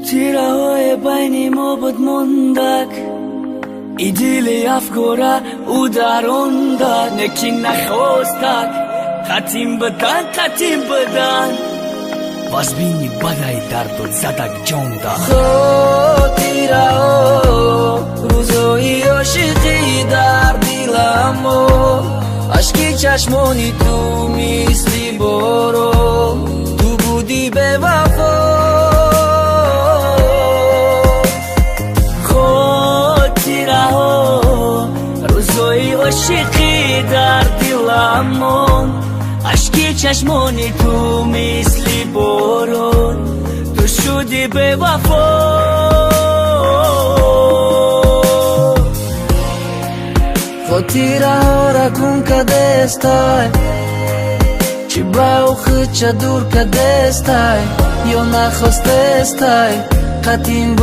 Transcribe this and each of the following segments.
خاطره‌های بین ما بود ماندک ایدیل افکار او دروندک نکی نخواستک قطیم بدن باز بینی بدای درد زدک جانده خاطرها روزای عاشقی در دلم اشکی چشمانی تو مثل باران تو بودی به وفا خاطرها روزای عاشقی در دلم اشکی چشمانی تو مثل باران تو شدی به وفا خاطرها را کن که دستای چی با خود چه دور که دستای یا نخواسته استای قطیم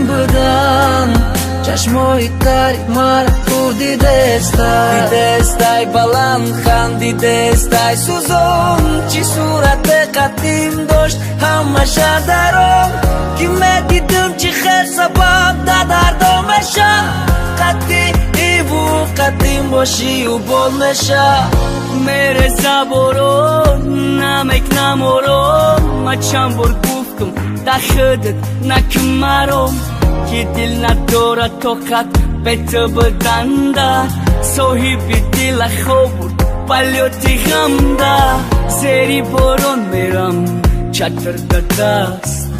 بودن چشمای تاریک مار کردی دستای بلند خندی دستای سوزون چی صورت قطیم داشت همشه درام که دیدم چی خیر سبب دردامشه قطیم باشی و بال نشه میره زبارون نمک نمارم ما چند بار گفتم در خودت نکن مرام که دل نداره طاقت به تو بدنده صاحب دل خواب بود پلیوتی غمده زیری بارون میرم چتر دست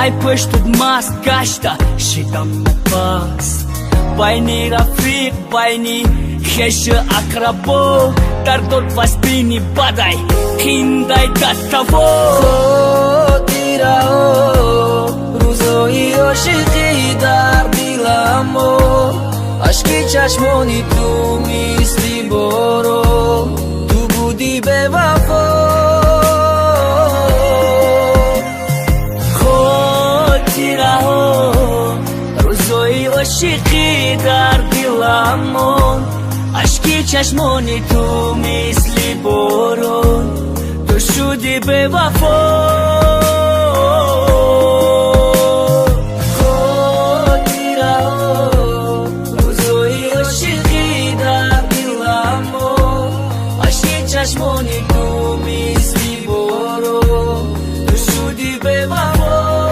ای پشتت مست گشته شدم نفس بینی رفیق بینی خش اقربا در دور بس بینی بدای خیندای دستوا خاطرها روزای عاشقی در دلم اشکی چشمانی تو مثل باران تو بودی به وفا خاطرها روزای عاشقی در دلم اشکی چشمانی تو مثل باران تو شدی به وفا خاطرها روزای عاشقی در دلم اشکی چشمانی تو مثل باران تو شدی به وفا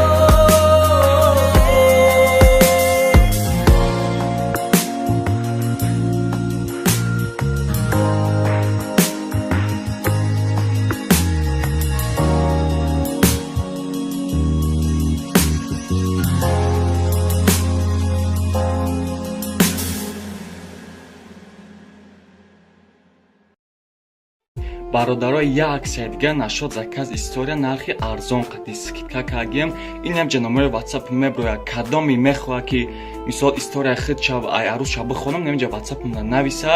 бародарои як аксия дига нашод заказ история нархи арзон қади скидка кардем инам ҷа номери ватсап меброяд кадоми мехоҳад ки мисол история худ шав ай арӯз шав бихонам наминҷа ватсап нависа